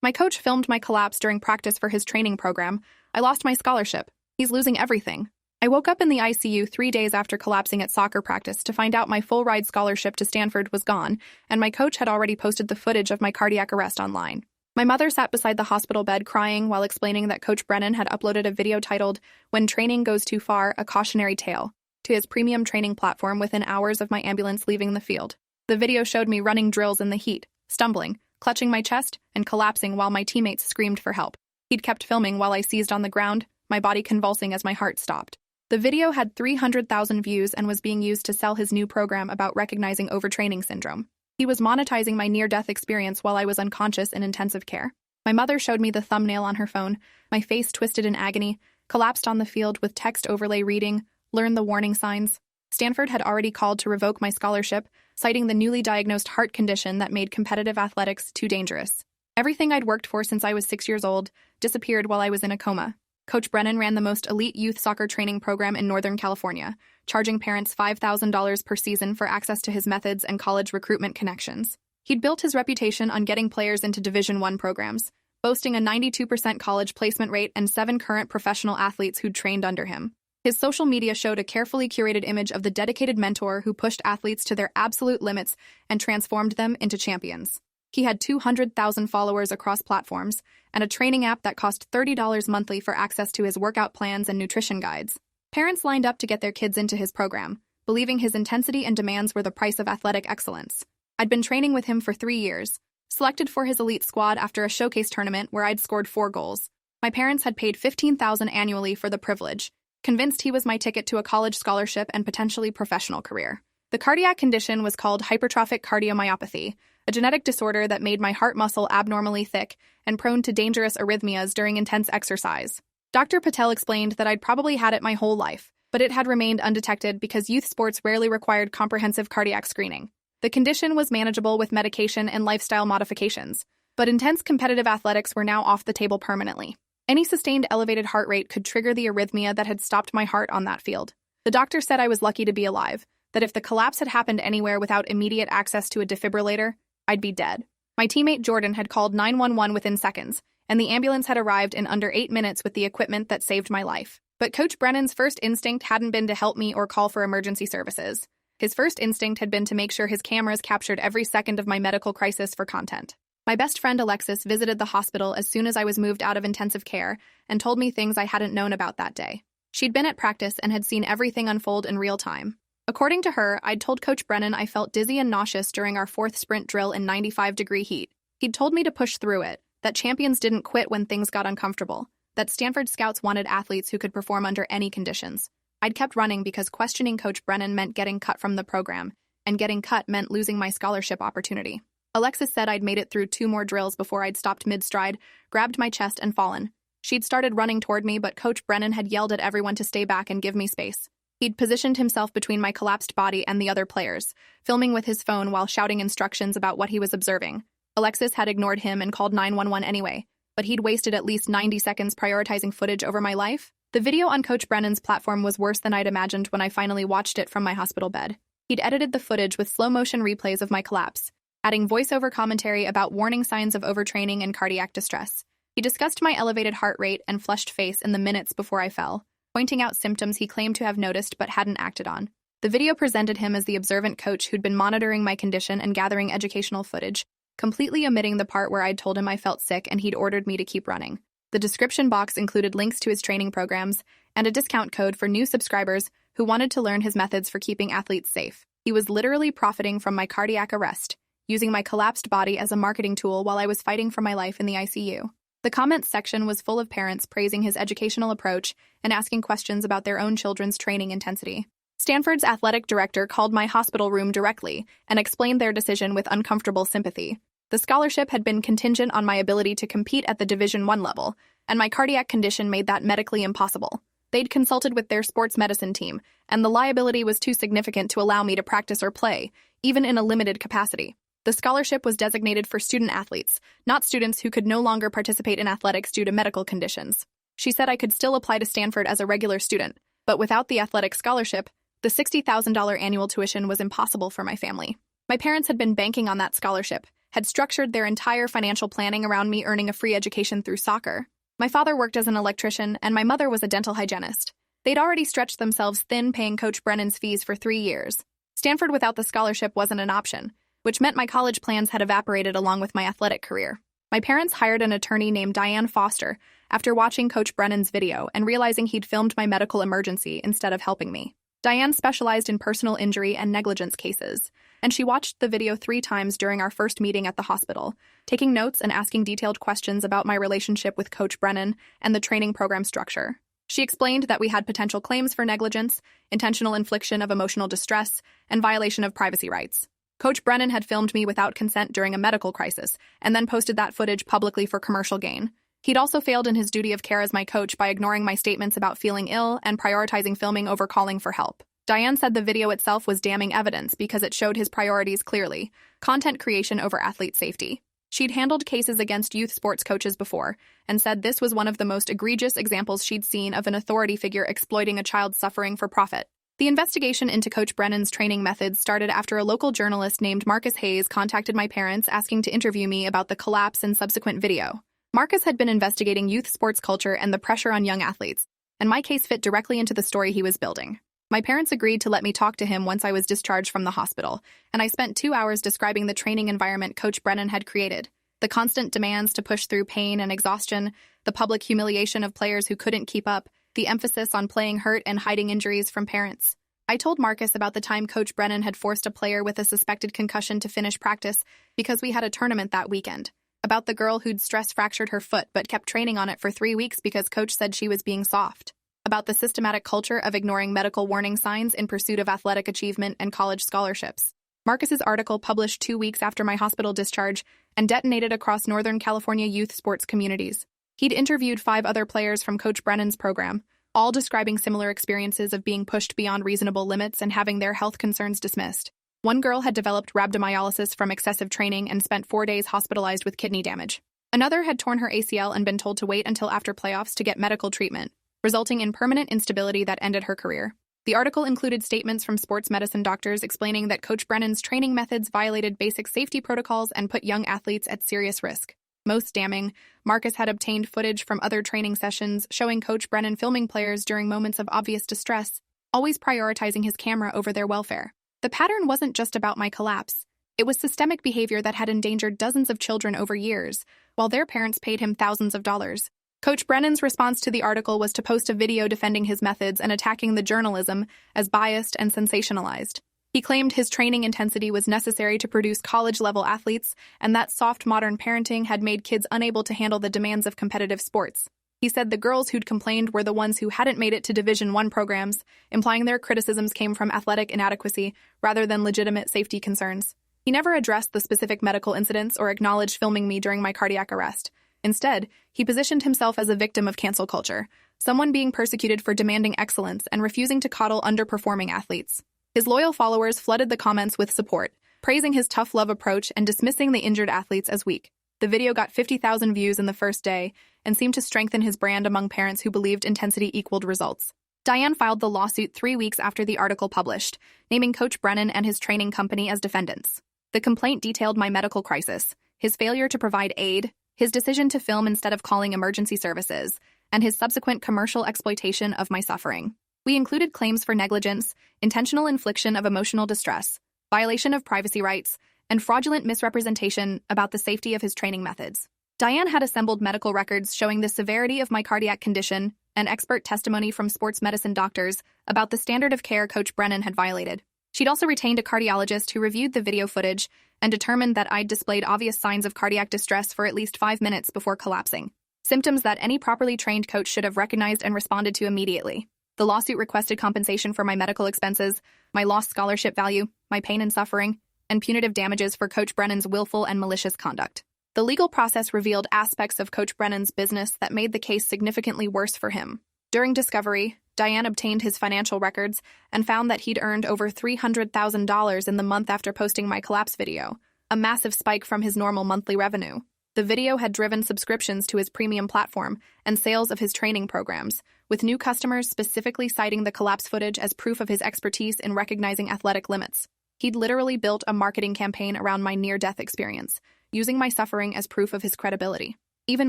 My coach filmed my collapse during practice for his training program. I lost my scholarship. He's losing everything. I woke up in the ICU 3 days after collapsing at soccer practice to find out my full-ride scholarship to Stanford was gone, and my coach had already posted the footage of my cardiac arrest online. My mother sat beside the hospital bed crying while explaining that Coach Brennan had uploaded a video titled, "When Training Goes Too Far, A Cautionary Tale," to his premium training platform within hours of my ambulance leaving the field. The video showed me running drills in the heat, stumbling, clutching my chest, and collapsing while my teammates screamed for help. He'd kept filming while I seized on the ground, my body convulsing as my heart stopped. The video had 300,000 views and was being used to sell his new program about recognizing overtraining syndrome. He was monetizing my near-death experience while I was unconscious in intensive care. My mother showed me the thumbnail on her phone, my face twisted in agony, collapsed on the field with text overlay reading, "Learn the warning signs." Stanford had already called to revoke my scholarship, citing the newly diagnosed heart condition that made competitive athletics too dangerous. Everything I'd worked for since I was 6 years old disappeared while I was in a coma. Coach Brennan ran the most elite youth soccer training program in Northern California, charging parents $5,000 per season for access to his methods and college recruitment connections. He'd built his reputation on getting players into Division I programs, boasting a 92% college placement rate and 7 current professional athletes who'd trained under him. His social media showed a carefully curated image of the dedicated mentor who pushed athletes to their absolute limits and transformed them into champions. He had 200,000 followers across platforms and a training app that cost $30 monthly for access to his workout plans and nutrition guides. Parents lined up to get their kids into his program, believing his intensity and demands were the price of athletic excellence. I'd been training with him for 3 years, selected for his elite squad after a showcase tournament where I'd scored 4 goals. My parents had paid $15,000 annually for the privilege, convinced he was my ticket to a college scholarship and potentially professional career. The cardiac condition was called hypertrophic cardiomyopathy, a genetic disorder that made my heart muscle abnormally thick and prone to dangerous arrhythmias during intense exercise. Dr. Patel explained that I'd probably had it my whole life, but it had remained undetected because youth sports rarely required comprehensive cardiac screening. The condition was manageable with medication and lifestyle modifications, but intense competitive athletics were now off the table permanently. Any sustained elevated heart rate could trigger the arrhythmia that had stopped my heart on that field. The doctor said I was lucky to be alive, that if the collapse had happened anywhere without immediate access to a defibrillator, I'd be dead. My teammate Jordan had called 911 within seconds, and the ambulance had arrived in under 8 minutes with the equipment that saved my life. But Coach Brennan's first instinct hadn't been to help me or call for emergency services. His first instinct had been to make sure his cameras captured every second of my medical crisis for content. My best friend Alexis visited the hospital as soon as I was moved out of intensive care and told me things I hadn't known about that day. She'd been at practice and had seen everything unfold in real time. According to her, I'd told Coach Brennan I felt dizzy and nauseous during our 4th sprint drill in 95-degree heat. He'd told me to push through it, that champions didn't quit when things got uncomfortable, that Stanford scouts wanted athletes who could perform under any conditions. I'd kept running because questioning Coach Brennan meant getting cut from the program, and getting cut meant losing my scholarship opportunity. Alexis said I'd made it through 2 more drills before I'd stopped mid-stride, grabbed my chest, and fallen. She'd started running toward me, but Coach Brennan had yelled at everyone to stay back and give me space. He'd positioned himself between my collapsed body and the other players, filming with his phone while shouting instructions about what he was observing. Alexis had ignored him and called 911 anyway, but he'd wasted at least 90 seconds prioritizing footage over my life. The video on Coach Brennan's platform was worse than I'd imagined when I finally watched it from my hospital bed. He'd edited the footage with slow-motion replays of my collapse, adding voiceover commentary about warning signs of overtraining and cardiac distress. He discussed my elevated heart rate and flushed face in the minutes before I fell, pointing out symptoms he claimed to have noticed but hadn't acted on. The video presented him as the observant coach who'd been monitoring my condition and gathering educational footage, completely omitting the part where I'd told him I felt sick and he'd ordered me to keep running. The description box included links to his training programs and a discount code for new subscribers who wanted to learn his methods for keeping athletes safe. He was literally profiting from my cardiac arrest, using my collapsed body as a marketing tool while I was fighting for my life in the ICU. The comments section was full of parents praising his educational approach and asking questions about their own children's training intensity. Stanford's athletic director called my hospital room directly and explained their decision with uncomfortable sympathy. The scholarship had been contingent on my ability to compete at the Division I level, and my cardiac condition made that medically impossible. They'd consulted with their sports medicine team, and the liability was too significant to allow me to practice or play, even in a limited capacity. The scholarship was designated for student athletes, not students who could no longer participate in athletics due to medical conditions. She said I could still apply to Stanford as a regular student, but without the athletic scholarship, the $60,000 annual tuition was impossible for my family. My parents had been banking on that scholarship, had structured their entire financial planning around me earning a free education through soccer. My father worked as an electrician, and my mother was a dental hygienist. They'd already stretched themselves thin paying Coach Brennan's fees for 3 years. Stanford without the scholarship wasn't an option, which meant my college plans had evaporated along with my athletic career. My parents hired an attorney named Diane Foster after watching Coach Brennan's video and realizing he'd filmed my medical emergency instead of helping me. Diane specialized in personal injury and negligence cases, and she watched the video 3 times during our first meeting at the hospital, taking notes and asking detailed questions about my relationship with Coach Brennan and the training program structure. She explained that we had potential claims for negligence, intentional infliction of emotional distress, and violation of privacy rights. Coach Brennan had filmed me without consent during a medical crisis, and then posted that footage publicly for commercial gain. He'd also failed in his duty of care as my coach by ignoring my statements about feeling ill and prioritizing filming over calling for help. Diane said the video itself was damning evidence because it showed his priorities clearly: content creation over athlete safety. She'd handled cases against youth sports coaches before, and said this was one of the most egregious examples she'd seen of an authority figure exploiting a child's suffering for profit. The investigation into Coach Brennan's training methods started after a local journalist named Marcus Hayes contacted my parents asking to interview me about the collapse and subsequent video. Marcus had been investigating youth sports culture and the pressure on young athletes, and my case fit directly into the story he was building. My parents agreed to let me talk to him once I was discharged from the hospital, and I spent 2 hours describing the training environment Coach Brennan had created: the constant demands to push through pain and exhaustion, the public humiliation of players who couldn't keep up, the emphasis on playing hurt and hiding injuries from parents. I told Marcus about the time Coach Brennan had forced a player with a suspected concussion to finish practice because we had a tournament that weekend, about the girl who'd stress fractured her foot but kept training on it for 3 weeks because Coach said she was being soft, about the systematic culture of ignoring medical warning signs in pursuit of athletic achievement and college scholarships. Marcus's article, published 2 weeks after my hospital discharge and detonated across Northern California youth sports communities. He'd interviewed 5 other players from Coach Brennan's program, all describing similar experiences of being pushed beyond reasonable limits and having their health concerns dismissed. One girl had developed rhabdomyolysis from excessive training and spent 4 days hospitalized with kidney damage. Another had torn her ACL and been told to wait until after playoffs to get medical treatment, resulting in permanent instability that ended her career. The article included statements from sports medicine doctors explaining that Coach Brennan's training methods violated basic safety protocols and put young athletes at serious risk. Most damning, Marcus had obtained footage from other training sessions showing Coach Brennan filming players during moments of obvious distress, always prioritizing his camera over their welfare. The pattern wasn't just about my collapse. It was systemic behavior that had endangered dozens of children over years, while their parents paid him thousands of dollars. Coach Brennan's response to the article was to post a video defending his methods and attacking the journalism as biased and sensationalized. He claimed his training intensity was necessary to produce college-level athletes, and that soft modern parenting had made kids unable to handle the demands of competitive sports. He said the girls who'd complained were the ones who hadn't made it to Division I programs, implying their criticisms came from athletic inadequacy rather than legitimate safety concerns. He never addressed the specific medical incidents or acknowledged filming me during my cardiac arrest. Instead, he positioned himself as a victim of cancel culture, someone being persecuted for demanding excellence and refusing to coddle underperforming athletes. His loyal followers flooded the comments with support, praising his tough love approach and dismissing the injured athletes as weak. The video got 50,000 views in the first day and seemed to strengthen his brand among parents who believed intensity equaled results. Diane filed the lawsuit 3 weeks after the article published, naming Coach Brennan and his training company as defendants. The complaint detailed my medical crisis, his failure to provide aid, his decision to film instead of calling emergency services, and his subsequent commercial exploitation of my suffering. We included claims for negligence, intentional infliction of emotional distress, violation of privacy rights, and fraudulent misrepresentation about the safety of his training methods. Diane had assembled medical records showing the severity of my cardiac condition and expert testimony from sports medicine doctors about the standard of care Coach Brennan had violated. She'd also retained a cardiologist who reviewed the video footage and determined that I'd displayed obvious signs of cardiac distress for at least 5 minutes before collapsing, symptoms that any properly trained coach should have recognized and responded to immediately. The lawsuit requested compensation for my medical expenses, my lost scholarship value, my pain and suffering, and punitive damages for Coach Brennan's willful and malicious conduct. The legal process revealed aspects of Coach Brennan's business that made the case significantly worse for him. During discovery, Diane obtained his financial records and found that he'd earned over $300,000 in the month after posting my collapse video, a massive spike from his normal monthly revenue. The video had driven subscriptions to his premium platform and sales of his training programs, with new customers specifically citing the collapse footage as proof of his expertise in recognizing athletic limits. He'd literally built a marketing campaign around my near-death experience, using my suffering as proof of his credibility. Even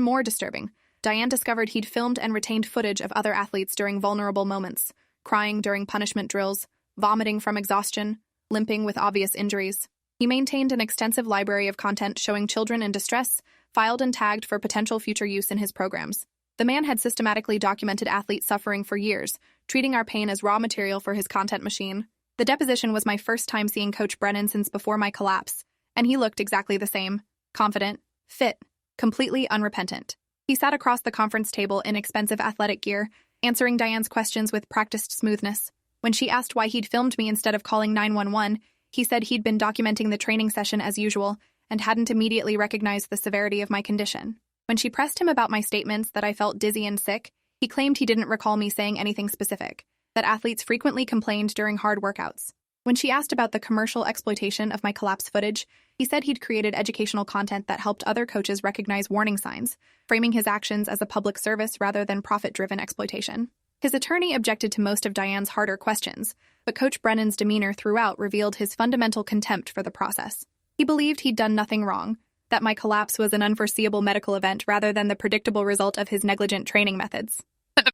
more disturbing, Diane discovered he'd filmed and retained footage of other athletes during vulnerable moments, crying during punishment drills, vomiting from exhaustion, limping with obvious injuries. He maintained an extensive library of content showing children in distress, filed and tagged for potential future use in his programs. The man had systematically documented athlete suffering for years, treating our pain as raw material for his content machine. The deposition was my first time seeing Coach Brennan since before my collapse, and he looked exactly the same: confident, fit, completely unrepentant. He sat across the conference table in expensive athletic gear, answering Diane's questions with practiced smoothness. When she asked why he'd filmed me instead of calling 911, he said he'd been documenting the training session as usual and hadn't immediately recognized the severity of my condition. When she pressed him about my statements that I felt dizzy and sick, he claimed he didn't recall me saying anything specific, that athletes frequently complained during hard workouts. When she asked about the commercial exploitation of my collapse footage, he said he'd created educational content that helped other coaches recognize warning signs, framing his actions as a public service rather than profit-driven exploitation. His attorney objected to most of Diane's harder questions, but Coach Brennan's demeanor throughout revealed his fundamental contempt for the process. He believed he'd done nothing wrong, that my collapse was an unforeseeable medical event rather than the predictable result of his negligent training methods.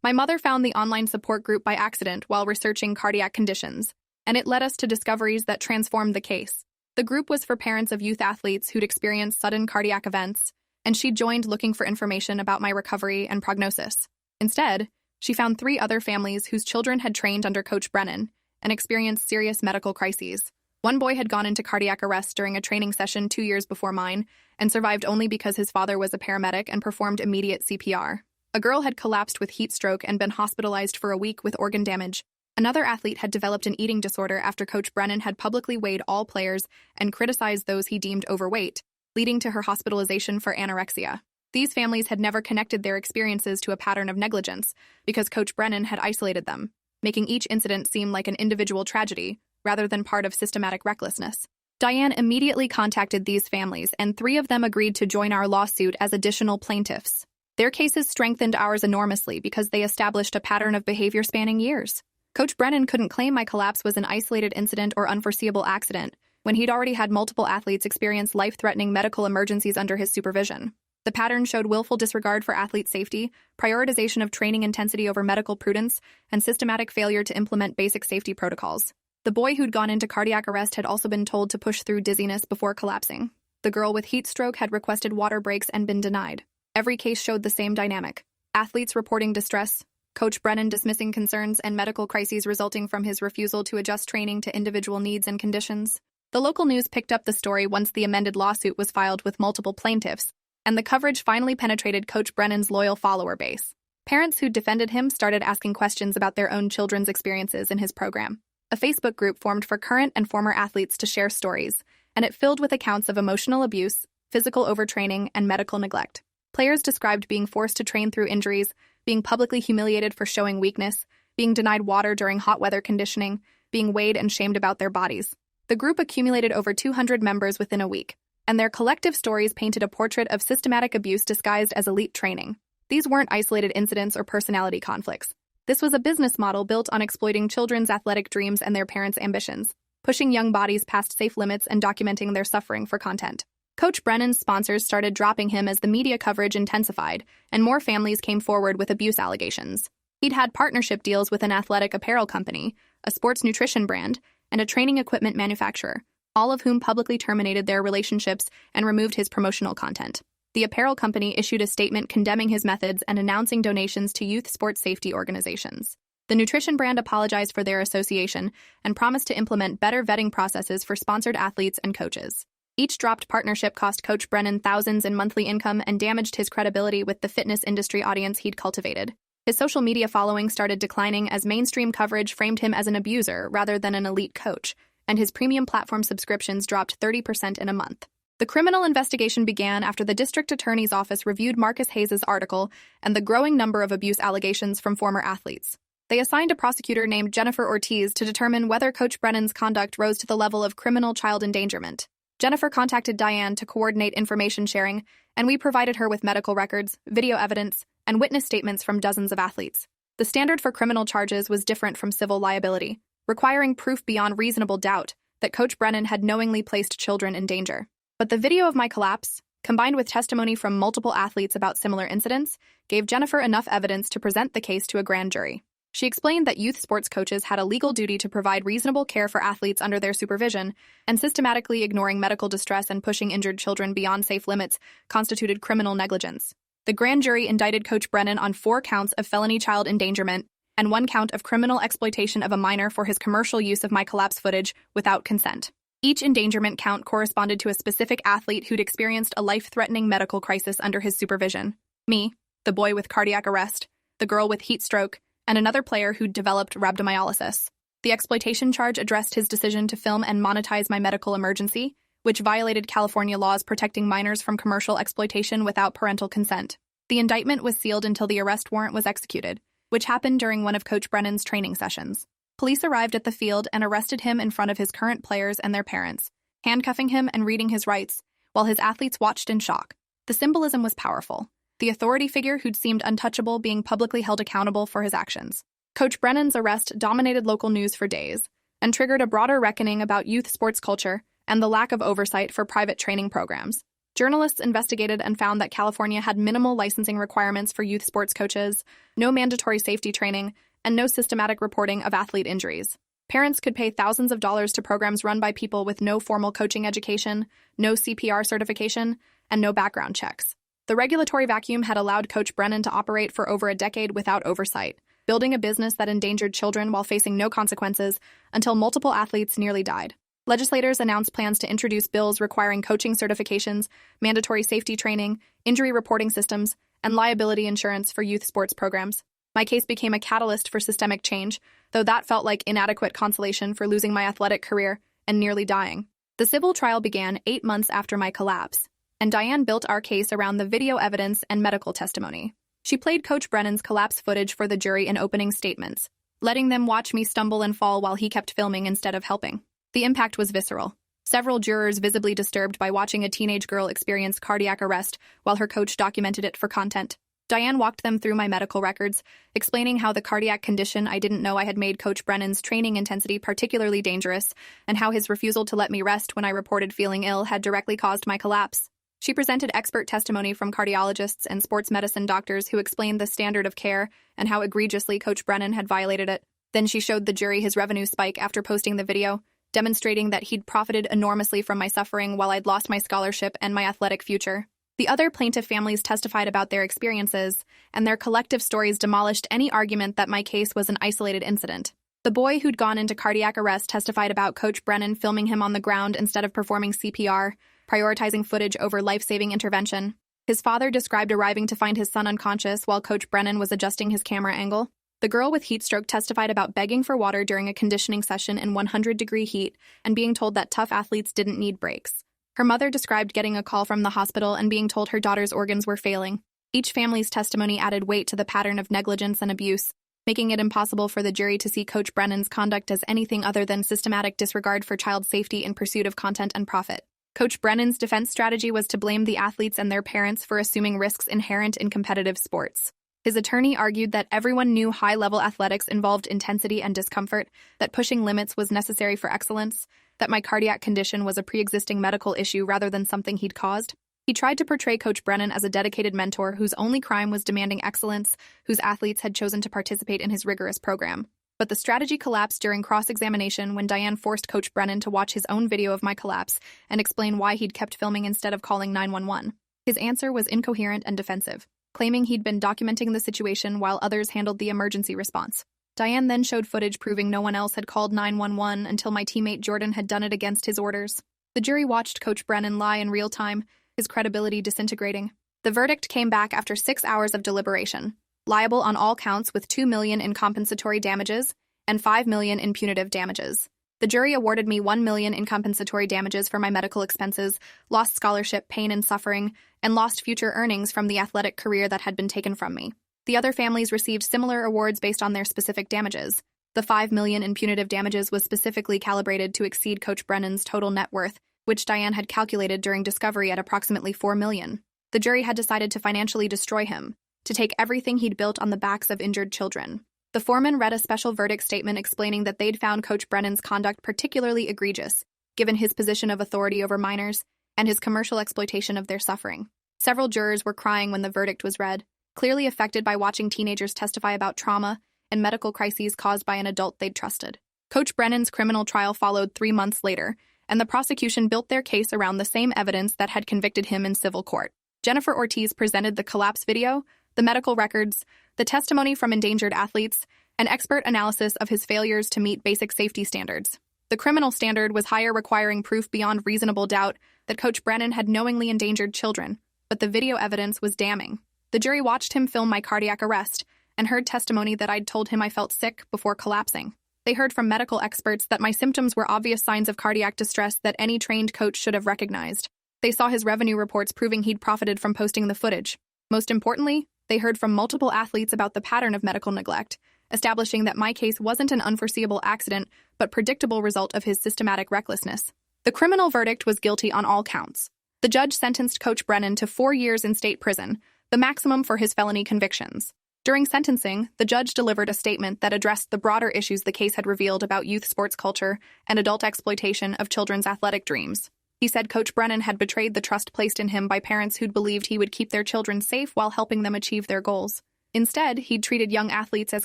My mother found the online support group by accident while researching cardiac conditions, and it led us to discoveries that transformed the case. The group was for parents of youth athletes who'd experienced sudden cardiac events, and she joined looking for information about my recovery and prognosis. Instead, she found 3 other families whose children had trained under Coach Brennan and experienced serious medical crises. One boy had gone into cardiac arrest during a training session 2 years before mine and survived only because his father was a paramedic and performed immediate CPR. A girl had collapsed with heat stroke and been hospitalized for a week with organ damage. Another athlete had developed an eating disorder after Coach Brennan had publicly weighed all players and criticized those he deemed overweight, leading to her hospitalization for anorexia. These families had never connected their experiences to a pattern of negligence because Coach Brennan had isolated them, making each incident seem like an individual tragedy rather than part of systematic recklessness. Diane immediately contacted these families, and 3 of them agreed to join our lawsuit as additional plaintiffs. Their cases strengthened ours enormously because they established a pattern of behavior spanning years. Coach Brennan couldn't claim my collapse was an isolated incident or unforeseeable accident when he'd already had multiple athletes experience life-threatening medical emergencies under his supervision. The pattern showed willful disregard for athlete safety, prioritization of training intensity over medical prudence, and systematic failure to implement basic safety protocols. The boy who'd gone into cardiac arrest had also been told to push through dizziness before collapsing. The girl with heat stroke had requested water breaks and been denied. Every case showed the same dynamic: athletes reporting distress, Coach Brennan dismissing concerns, and medical crises resulting from his refusal to adjust training to individual needs and conditions. The local news picked up the story once the amended lawsuit was filed with multiple plaintiffs, and the coverage finally penetrated Coach Brennan's loyal follower base. Parents who defended him started asking questions about their own children's experiences in his program. A Facebook group formed for current and former athletes to share stories, and it filled with accounts of emotional abuse, physical overtraining, and medical neglect. Players described being forced to train through injuries, being publicly humiliated for showing weakness, being denied water during hot weather conditioning, being weighed and shamed about their bodies. The group accumulated over 200 members within a week, and their collective stories painted a portrait of systematic abuse disguised as elite training. These weren't isolated incidents or personality conflicts. This was a business model built on exploiting children's athletic dreams and their parents' ambitions, pushing young bodies past safe limits and documenting their suffering for content. Coach Brennan's sponsors started dropping him as the media coverage intensified, and more families came forward with abuse allegations. He'd had partnership deals with an athletic apparel company, a sports nutrition brand, and a training equipment manufacturer, all of whom publicly terminated their relationships and removed his promotional content. The apparel company issued a statement condemning his methods and announcing donations to youth sports safety organizations. The nutrition brand apologized for their association and promised to implement better vetting processes for sponsored athletes and coaches. Each dropped partnership cost Coach Brennan thousands in monthly income and damaged his credibility with the fitness industry audience he'd cultivated. His social media following started declining as mainstream coverage framed him as an abuser rather than an elite coach, and his premium platform subscriptions dropped 30% in a month. The criminal investigation began after the district attorney's office reviewed Marcus Hayes' article and the growing number of abuse allegations from former athletes. They assigned a prosecutor named Jennifer Ortiz to determine whether Coach Brennan's conduct rose to the level of criminal child endangerment. Jennifer contacted Diane to coordinate information sharing, and we provided her with medical records, video evidence, and witness statements from dozens of athletes. The standard for criminal charges was different from civil liability, requiring proof beyond reasonable doubt that Coach Brennan had knowingly placed children in danger. But the video of my collapse, combined with testimony from multiple athletes about similar incidents, gave Jennifer enough evidence to present the case to a grand jury. She explained that youth sports coaches had a legal duty to provide reasonable care for athletes under their supervision, and systematically ignoring medical distress and pushing injured children beyond safe limits constituted criminal negligence. The grand jury indicted Coach Brennan on 4 counts of felony child endangerment and 1 count of criminal exploitation of a minor for his commercial use of my collapse footage without consent. Each endangerment count corresponded to a specific athlete who'd experienced a life-threatening medical crisis under his supervision. Me, the boy with cardiac arrest, the girl with heat stroke, and another player who'd developed rhabdomyolysis. The exploitation charge addressed his decision to film and monetize my medical emergency, which violated California laws protecting minors from commercial exploitation without parental consent. The indictment was sealed until the arrest warrant was executed, which happened during one of Coach Brennan's training sessions. Police arrived at the field and arrested him in front of his current players and their parents, handcuffing him and reading his rights, while his athletes watched in shock. The symbolism was powerful, the authority figure who'd seemed untouchable being publicly held accountable for his actions. Coach Brennan's arrest dominated local news for days and triggered a broader reckoning about youth sports culture and the lack of oversight for private training programs. Journalists investigated and found that California had minimal licensing requirements for youth sports coaches, no mandatory safety training, and no systematic reporting of athlete injuries. Parents could pay thousands of dollars to programs run by people with no formal coaching education, no CPR certification, and no background checks. The regulatory vacuum had allowed Coach Brennan to operate for over a decade without oversight, building a business that endangered children while facing no consequences until multiple athletes nearly died. Legislators announced plans to introduce bills requiring coaching certifications, mandatory safety training, injury reporting systems, and liability insurance for youth sports programs. My case became a catalyst for systemic change, though that felt like inadequate consolation for losing my athletic career and nearly dying. The civil trial began 8 months after my collapse, and Diane built our case around the video evidence and medical testimony. She played Coach Brennan's collapse footage for the jury in opening statements, letting them watch me stumble and fall while he kept filming instead of helping. The impact was visceral. Several jurors visibly disturbed by watching a teenage girl experience cardiac arrest while her coach documented it for content. Diane walked them through my medical records, explaining how the cardiac condition I didn't know I had made Coach Brennan's training intensity particularly dangerous, and how his refusal to let me rest when I reported feeling ill had directly caused my collapse. She presented expert testimony from cardiologists and sports medicine doctors who explained the standard of care and how egregiously Coach Brennan had violated it. Then she showed the jury his revenue spike after posting the video, demonstrating that he'd profited enormously from my suffering while I'd lost my scholarship and my athletic future. The other plaintiff families testified about their experiences, and their collective stories demolished any argument that my case was an isolated incident. The boy who'd gone into cardiac arrest testified about Coach Brennan filming him on the ground instead of performing CPR, prioritizing footage over life-saving intervention. His father described arriving to find his son unconscious while Coach Brennan was adjusting his camera angle. The girl with heat stroke testified about begging for water during a conditioning session in 100-degree heat and being told that tough athletes didn't need breaks. Her mother described getting a call from the hospital and being told her daughter's organs were failing. Each family's testimony added weight to the pattern of negligence and abuse, making it impossible for the jury to see Coach Brennan's conduct as anything other than systematic disregard for child safety in pursuit of content and profit. Coach Brennan's defense strategy was to blame the athletes and their parents for assuming risks inherent in competitive sports. His attorney argued that everyone knew high-level athletics involved intensity and discomfort, that pushing limits was necessary for excellence, that my cardiac condition was a pre-existing medical issue rather than something he'd caused. He tried to portray Coach Brennan as a dedicated mentor whose only crime was demanding excellence, whose athletes had chosen to participate in his rigorous program. But the strategy collapsed during cross-examination when Diane forced Coach Brennan to watch his own video of my collapse and explain why he'd kept filming instead of calling 911. His answer was incoherent and defensive, claiming he'd been documenting the situation while others handled the emergency response. Diane then showed footage proving no one else had called 911 until my teammate Jordan had done it against his orders. The jury watched Coach Brennan lie in real time, his credibility disintegrating. The verdict came back after 6 hours of deliberation, liable on all counts with $2 million in compensatory damages and $5 million in punitive damages. The jury awarded me $1 million in compensatory damages for my medical expenses, lost scholarship, pain and suffering, and lost future earnings from the athletic career that had been taken from me. The other families received similar awards based on their specific damages. The $5 million in punitive damages was specifically calibrated to exceed Coach Brennan's total net worth, which Diane had calculated during discovery at approximately $4 million. The jury had decided to financially destroy him, to take everything he'd built on the backs of injured children. The foreman read a special verdict statement explaining that they'd found Coach Brennan's conduct particularly egregious, given his position of authority over minors, and his commercial exploitation of their suffering. Several jurors were crying when the verdict was read, clearly affected by watching teenagers testify about trauma and medical crises caused by an adult they'd trusted. Coach Brennan's criminal trial followed 3 months later, and the prosecution built their case around the same evidence that had convicted him in civil court. Jennifer Ortiz presented the collapse video, the medical records, the testimony from endangered athletes, and expert analysis of his failures to meet basic safety standards. The criminal standard was higher, requiring proof beyond reasonable doubt that Coach Brennan had knowingly endangered children, but the video evidence was damning. The jury watched him film my cardiac arrest and heard testimony that I'd told him I felt sick before collapsing. They heard from medical experts that my symptoms were obvious signs of cardiac distress that any trained coach should have recognized. They saw his revenue reports proving he'd profited from posting the footage. Most importantly, they heard from multiple athletes about the pattern of medical neglect, establishing that my case wasn't an unforeseeable accident, but predictable result of his systematic recklessness. The criminal verdict was guilty on all counts. The judge sentenced Coach Brennan to 4 years in state prison, the maximum for his felony convictions. During sentencing, the judge delivered a statement that addressed the broader issues the case had revealed about youth sports culture and adult exploitation of children's athletic dreams. He said Coach Brennan had betrayed the trust placed in him by parents who'd believed he would keep their children safe while helping them achieve their goals. Instead, he'd treated young athletes as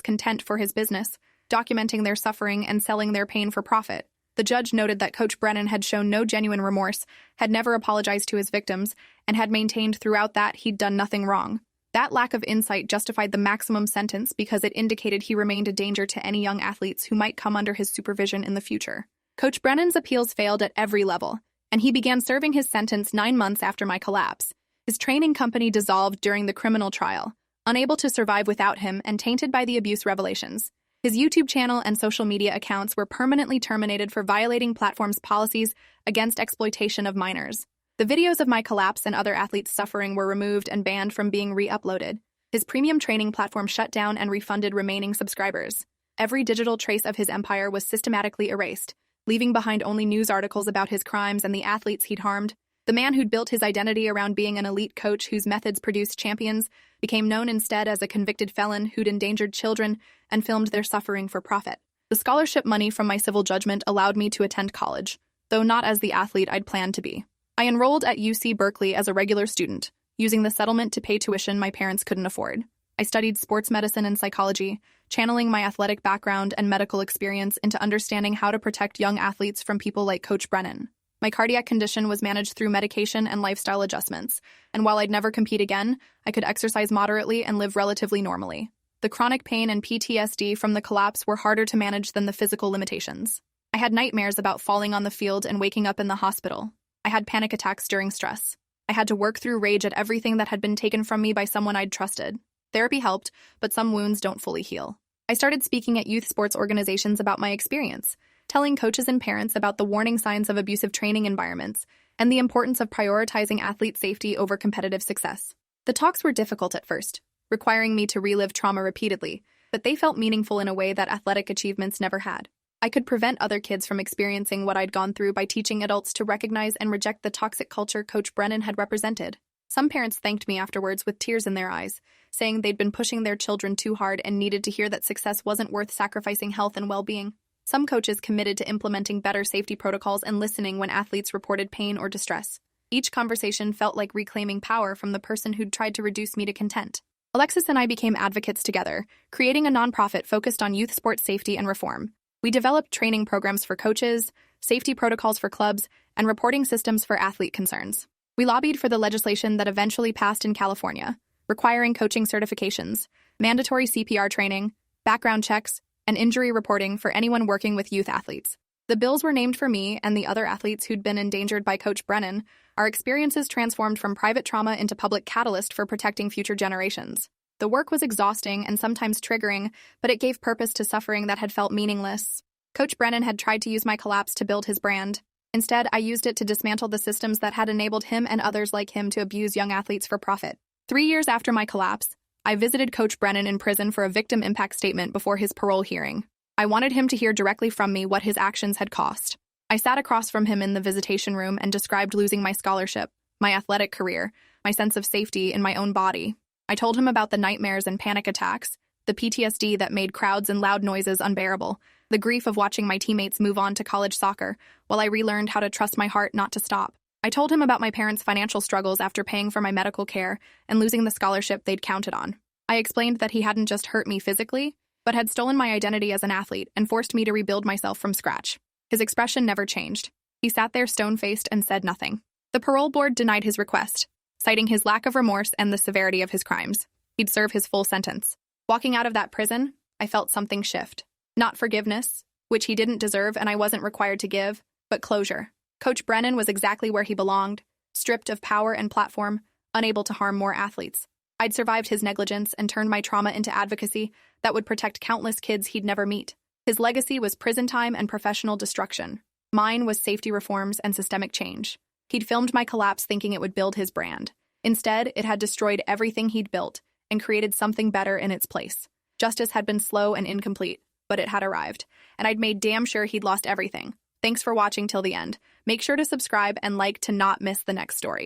content for his business, documenting their suffering and selling their pain for profit. The judge noted that Coach Brennan had shown no genuine remorse, had never apologized to his victims, and had maintained throughout that he'd done nothing wrong. That lack of insight justified the maximum sentence because it indicated he remained a danger to any young athletes who might come under his supervision in the future. Coach Brennan's appeals failed at every level, and he began serving his sentence 9 months after my collapse. His training company dissolved during the criminal trial, unable to survive without him and tainted by the abuse revelations. His YouTube channel and social media accounts were permanently terminated for violating platform's policies against exploitation of minors. The videos of my collapse and other athletes' suffering were removed and banned from being re-uploaded. His premium training platform shut down and refunded remaining subscribers. Every digital trace of his empire was systematically erased, leaving behind only news articles about his crimes and the athletes he'd harmed. The man who'd built his identity around being an elite coach whose methods produced champions became known instead as a convicted felon who'd endangered children and filmed their suffering for profit. The scholarship money from my civil judgment allowed me to attend college, though not as the athlete I'd planned to be. I enrolled at UC Berkeley as a regular student, using the settlement to pay tuition my parents couldn't afford. I studied sports medicine and psychology, channeling my athletic background and medical experience into understanding how to protect young athletes from people like Coach Brennan. My cardiac condition was managed through medication and lifestyle adjustments, and while I'd never compete again, I could exercise moderately and live relatively normally. The chronic pain and PTSD from the collapse were harder to manage than the physical limitations. I had nightmares about falling on the field and waking up in the hospital. I had panic attacks during stress. I had to work through rage at everything that had been taken from me by someone I'd trusted. Therapy helped, but some wounds don't fully heal. I started speaking at youth sports organizations about my experience, telling coaches and parents about the warning signs of abusive training environments and the importance of prioritizing athlete safety over competitive success. The talks were difficult at first, requiring me to relive trauma repeatedly, but they felt meaningful in a way that athletic achievements never had. I could prevent other kids from experiencing what I'd gone through by teaching adults to recognize and reject the toxic culture Coach Brennan had represented. Some parents thanked me afterwards with tears in their eyes, saying they'd been pushing their children too hard and needed to hear that success wasn't worth sacrificing health and well-being. Some coaches committed to implementing better safety protocols and listening when athletes reported pain or distress. Each conversation felt like reclaiming power from the person who'd tried to reduce me to content. Alexis and I became advocates together, creating a nonprofit focused on youth sports safety and reform. We developed training programs for coaches, safety protocols for clubs, and reporting systems for athlete concerns. We lobbied for the legislation that eventually passed in California, requiring coaching certifications, mandatory CPR training, background checks, and injury reporting for anyone working with youth athletes. The bills were named for me and the other athletes who'd been endangered by Coach Brennan. Our experiences transformed from private trauma into public catalyst for protecting future generations. The work was exhausting and sometimes triggering, but it gave purpose to suffering that had felt meaningless. Coach Brennan had tried to use my collapse to build his brand. Instead, I used it to dismantle the systems that had enabled him and others like him to abuse young athletes for profit. 3 years after my collapse, I visited Coach Brennan in prison for a victim impact statement before his parole hearing. I wanted him to hear directly from me what his actions had cost. I sat across from him in the visitation room and described losing my scholarship, my athletic career, my sense of safety in my own body. I told him about the nightmares and panic attacks, the PTSD that made crowds and loud noises unbearable, the grief of watching my teammates move on to college soccer, while I relearned how to trust my heart not to stop. I told him about my parents' financial struggles after paying for my medical care and losing the scholarship they'd counted on. I explained that he hadn't just hurt me physically, but had stolen my identity as an athlete and forced me to rebuild myself from scratch. His expression never changed. He sat there stone-faced and said nothing. The parole board denied his request, citing his lack of remorse and the severity of his crimes. He'd serve his full sentence. Walking out of that prison, I felt something shift. Not forgiveness, which he didn't deserve and I wasn't required to give, but closure. Coach Brennan was exactly where he belonged, stripped of power and platform, unable to harm more athletes. I'd survived his negligence and turned my trauma into advocacy that would protect countless kids he'd never meet. His legacy was prison time and professional destruction. Mine was safety reforms and systemic change. He'd filmed my collapse thinking it would build his brand. Instead, it had destroyed everything he'd built and created something better in its place. Justice had been slow and incomplete, but it had arrived, and I'd made damn sure he'd lost everything. Thanks for watching till the end. Make sure to subscribe and like to not miss the next story.